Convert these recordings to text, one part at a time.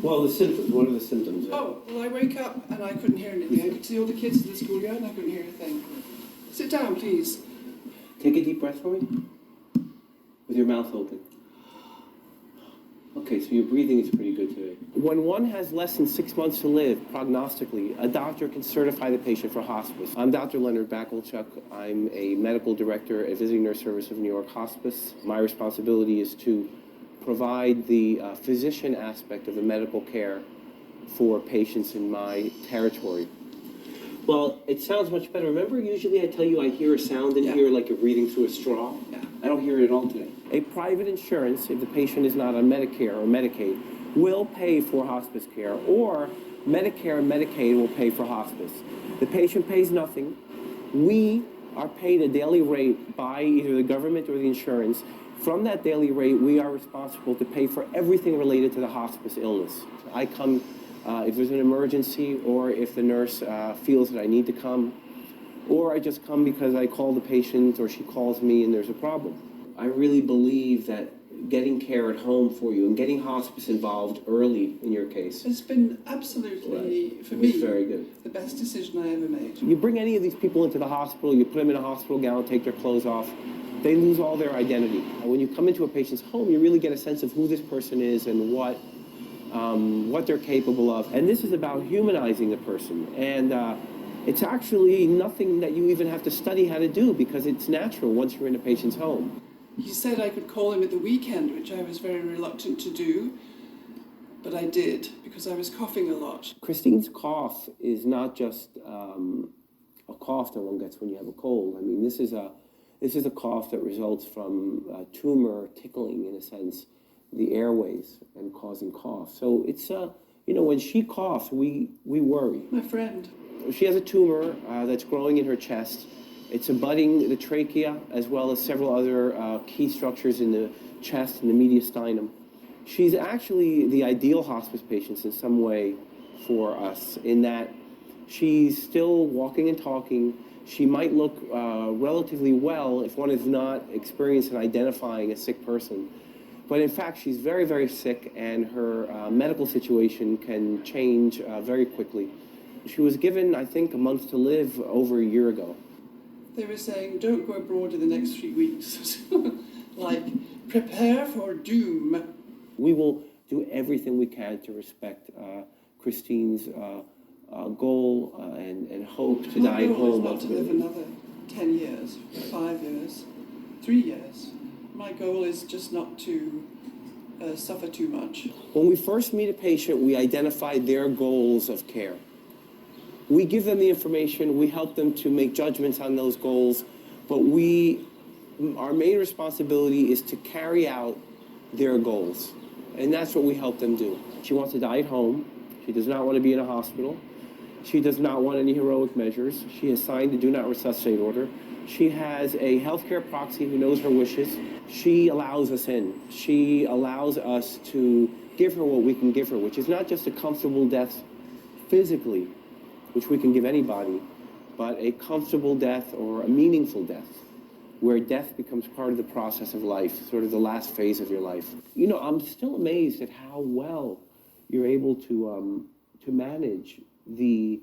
Well, the symptoms, what are the symptoms? Oh, well, I wake up and I couldn't hear anything. I could see all the kids in the schoolyard and I couldn't hear a thing. Sit down, please. Take a deep breath for me. With your mouth open. Okay, so your breathing is pretty good today. When one has less than 6 months to live, prognostically, a doctor can certify the patient for hospice. I'm Dr. Leonard Backelchuk. I'm a medical director at Visiting Nurse Service of New York Hospice. My responsibility is to provide the physician aspect of the medical care for patients in my territory. Well, it sounds much better. Remember, usually I tell you I hear a sound in here like you're breathing through a straw? Yeah. I don't hear it at all today. A private insurance, if the patient is not on Medicare or Medicaid, will pay for hospice care, or Medicare and Medicaid will pay for hospice. The patient pays nothing. We are paid a daily rate by either the government or the insurance. From that daily rate, we are responsible to pay for everything related to the hospice illness. I come if there's an emergency, or if the nurse feels that I need to come, or I just come because I call the patient or she calls me and there's a problem. I really believe that getting care at home for you and getting hospice involved early in your case. It's been absolutely, for me, very good. The best decision I ever made. You bring any of these people into the hospital, you put them in a hospital gown, take their clothes off, they lose all their identity. When you come into a patient's home, you really get a sense of who this person is and what they're capable of. And this is about humanizing the person. And it's actually nothing that you even have to study how to do, because it's natural once you're in a patient's home. He said I could call him at the weekend, which I was very reluctant to do, but I did because I was coughing a lot. Christine's cough is not just a cough that one gets when you have a cold. I mean, this is a cough that results from a tumor tickling, in a sense, the airways and causing cough. So it's, when she coughs, we worry. My friend. She has a tumor that's growing in her chest. It's abutting the trachea as well as several other key structures in the chest and the mediastinum. She's actually the ideal hospice patient in some way for us, in that she's still walking and talking. She might look relatively well if one is not experienced in identifying a sick person. But in fact, she's very, very sick, and her medical situation can change very quickly. She was given, I think, a month to live over a year ago. They were saying, don't go abroad in the next 3 weeks. Like, prepare for doom. We will do everything we can to respect Christine's goal and hope to die at home. My goal is not to live another 10 years, 5 years, 3 years. My goal is just not to suffer too much. When we first meet a patient, we identify their goals of care. We give them the information, we help them to make judgments on those goals, but our main responsibility is to carry out their goals. And that's what we help them do. She wants to die at home. She does not want to be in a hospital. She does not want any heroic measures. She has signed the Do Not Resuscitate order. She has a healthcare proxy who knows her wishes. She allows us in. She allows us to give her what we can give her, which is not just a comfortable death physically, which we can give anybody, but a comfortable death or a meaningful death, where death becomes part of the process of life, sort of the last phase of your life. I'm still amazed at how well you're able to manage the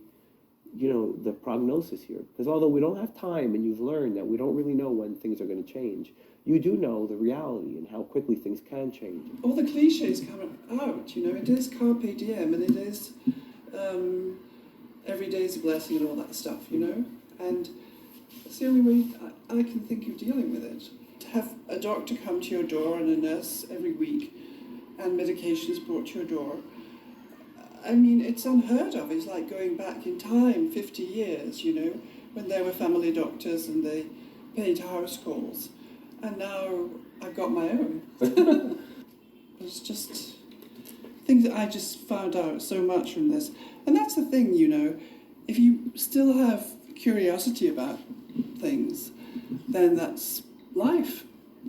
prognosis here. Because although we don't have time, and you've learned that we don't really know when things are going to change, you do know the reality and how quickly things can change. All the cliches come out, it is carpe diem, and it is every day's a blessing and all that stuff, and it's the only way I can think of dealing with it. To have a doctor come to your door and a nurse every week, and medications brought to your door, I mean, it's unheard of. It's like going back in time 50 years, when there were family doctors and they paid house calls. And now I've got my own. It's just things that I just found out so much from this. And that's the thing, if you still have curiosity about things, then that's life,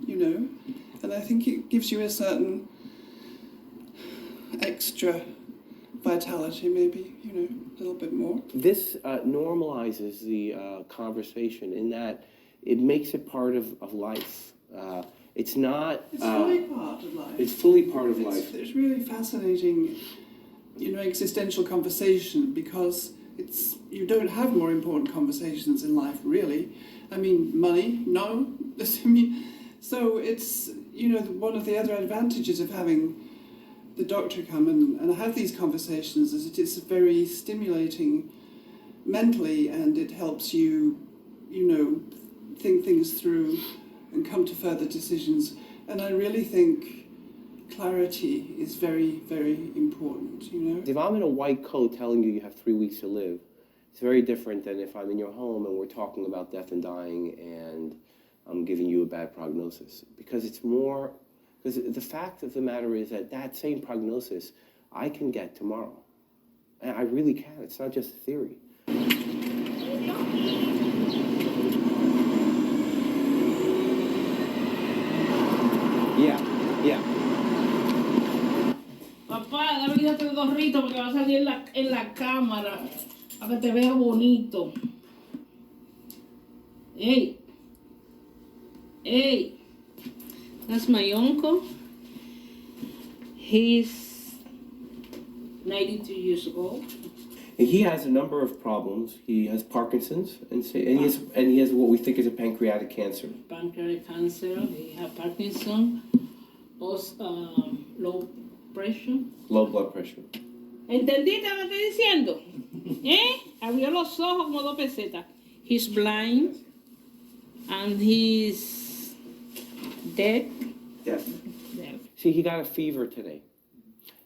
And I think it gives you a certain extra vitality, maybe, a little bit more. This normalizes the conversation in that it makes it part of life. It's not. It's fully part of life. It's fully part of life. It's really fascinating, existential conversation, because you don't have more important conversations in life, really. I mean, money, no. So it's, one of the other advantages of having the doctor come and have these conversations is it is very stimulating mentally, and it helps you, think things through and come to further decisions. And I really think clarity is very, very important, If I'm in a white coat telling you you have 3 weeks to live, it's very different than if I'm in your home and we're talking about death and dying and I'm giving you a bad prognosis. Because the fact of the matter is that same prognosis I can get tomorrow. And I really can. It's not just a theory. Yeah. Papá, dame quitarte el gorrito porque va a salir en la cámara para que te vea bonito. Hey. That's my uncle. He's 92 years old. And he has a number of problems. He has Parkinson's, and he has what we think is a pancreatic cancer. Pancreatic cancer, he has Parkinson, low pressure. Low blood pressure. ¿Entendiste lo que estoy diciendo? Abrió los ojos como 2 pesetas. He's blind and he's dead. Yes. See, he got a fever today.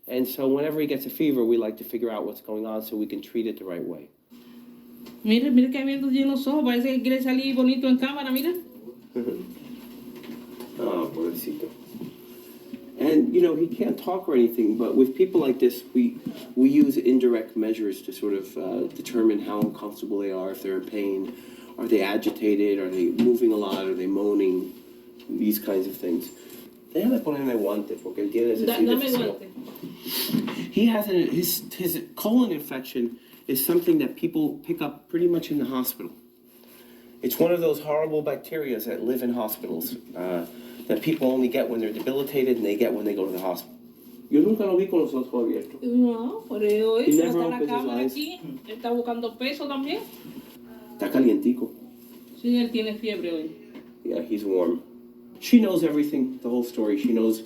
And so whenever he gets a fever, we like to figure out what's going on so we can treat it the right way. Mira que abierto tiene los ojos, parece que quiere salir bonito en cámara, mira. Oh, pobrecito. And, he can't talk or anything, but with people like this, we use indirect measures to sort of determine how uncomfortable they are, if they're in pain. Are they agitated? Are they moving a lot? Are they moaning? These kinds of things. Déjame ponerme guante, porque él tiene ese Dame guante. He has his colon infection is something that people pick up pretty much in the hospital. It's one of those horrible bacteria that live in hospitals that people only get when they're debilitated and they get when they go to the hospital. Yo nunca lo vi con los ojos abiertos. No, por eso He never está la opens his cámara eyes. aquí. Él está buscando peso también. Está calientico. Sí, él tiene fiebre hoy. Yeah, he's warm. She knows everything, the whole story. She knows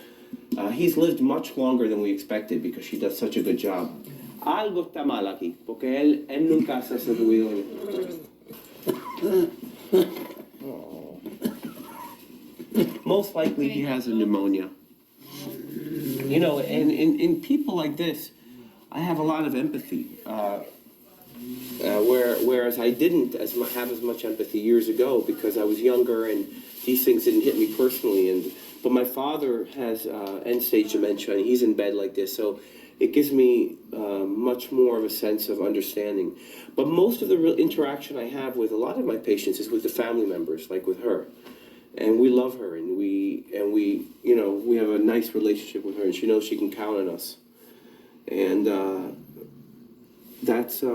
he's lived much longer than we expected because she does such a good job. Algo está mal aquí, porque él nunca hace ese ruido. Most likely he has a pneumonia. And in people like this, I have a lot of empathy. Whereas I didn't have as much empathy years ago because I was younger and these things didn't hit me personally. But my father has end-stage dementia and he's in bed like this, so it gives me much more of a sense of understanding. But most of the real interaction I have with a lot of my patients is with the family members, like with her. And we love her, and we have a nice relationship with her, and she knows she can count on us. And that's a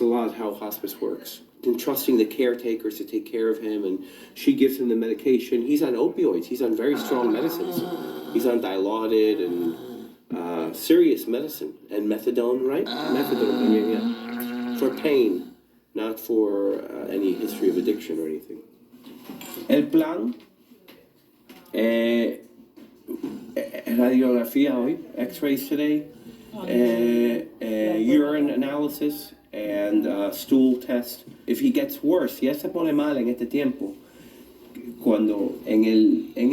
lot how hospice works. And trusting the caretakers to take care of him, and she gives him the medication. He's on opioids. He's on very strong medicines. He's on Dilaudid and serious medicine, and methadone, right? Methadone, yeah. For pain, not for any history of addiction or anything. El plan, radiografía hoy, X-rays today, urine analysis, and stool test. If he gets worse, si él se pone mal en este tiempo, cuando en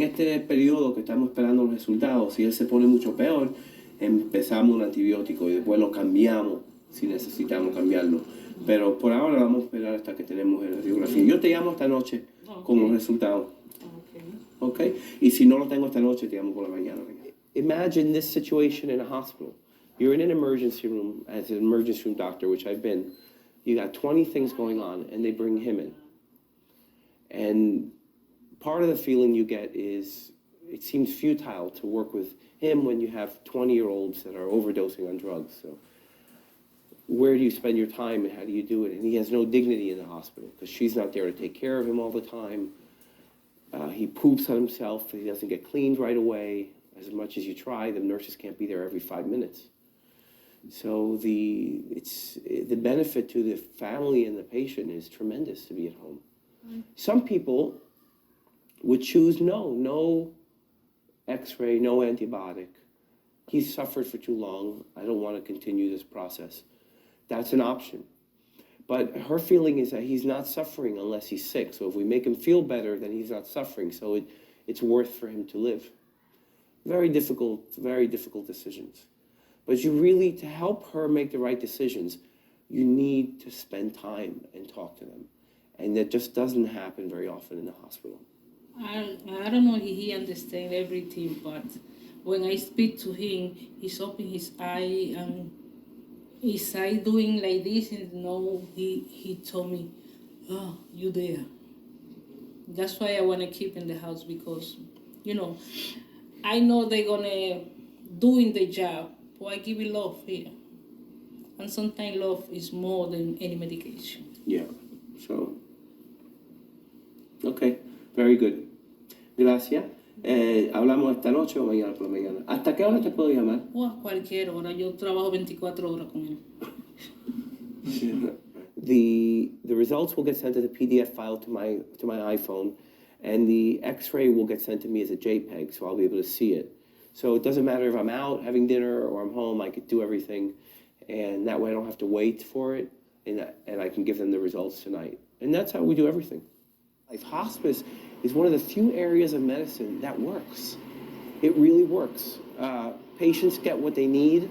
este periodo que estamos esperando los resultados, si él se pone mucho peor, empezamos un antibiótico y después lo cambiamos si necesitamos cambiarlo. Pero por ahora vamos a esperar hasta que tenemos la radiografía. Yo te llamo esta noche con los resultados. Okay? Y si no lo tengo esta noche, te llamo por la mañana. Imagine this situation in a hospital. You're in an emergency room as an emergency room doctor, which I've been. You got 20 things going on, and they bring him in. And part of the feeling you get is it seems futile to work with him when you have 20-year-olds that are overdosing on drugs. So where do you spend your time and how do you do it? And he has no dignity in the hospital because she's not there to take care of him all the time. He poops on himself. He doesn't get cleaned right away. As much as you try, the nurses can't be there every 5 minutes. So the benefit to the family and the patient is tremendous to be at home. Some people would choose no X-ray, no antibiotic. He's suffered for too long. I don't want to continue this process. That's an option. But her feeling is that he's not suffering unless he's sick. So if we make him feel better, then he's not suffering. So it's worth for him to live. Very difficult decisions. But you really, to help her make the right decisions, you need to spend time and talk to them. And that just doesn't happen very often in the hospital. I don't know if he understands everything, but when I speak to him, he's opening his eye and his eye doing like this, and no, he told me, oh, you there. That's why I want to keep in the house, because, I know they're going to doing the job, but I give you love here. And sometimes love is more than any medication. Yeah, so, okay, very good. Gracias. Hablamos esta noche o mañana por la mañana. ¿Hasta qué hora te puedo llamar? O a cualquier hora. Yo trabajo 24 horas con él. The results will get sent as a PDF file to my iPhone, and the X-ray will get sent to me as a JPEG, so I'll be able to see it. So it doesn't matter if I'm out having dinner or I'm home. I could do everything, and that way I don't have to wait for it, and I can give them the results tonight. And that's how we do everything. Hospice is one of the few areas of medicine that works. It really works. Patients get what they need,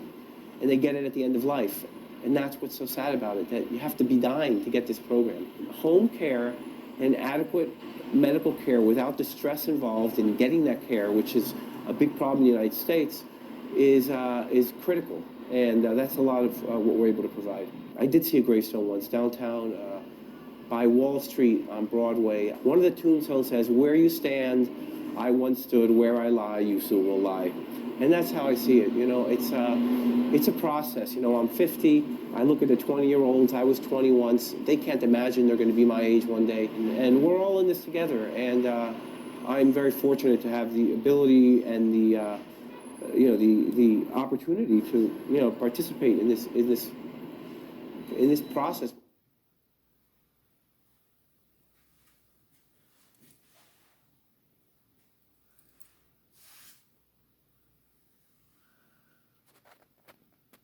and they get it at the end of life. And that's what's so sad about it, that you have to be dying to get this program. Home care and adequate medical care without the stress involved in getting that care, which is a big problem in the United States, is critical. And that's a lot of what we're able to provide. I did see a gravestone once downtown, by Wall Street on Broadway. One of the tombstones says, "Where you stand, I once stood. Where I lie, you soon will lie." And that's how I see it. It's a process. I'm 50. I look at the 20-year-olds. I was 20 once. They can't imagine they're going to be my age one day. And we're all in this together. And I'm very fortunate to have the ability and the opportunity to participate in this process.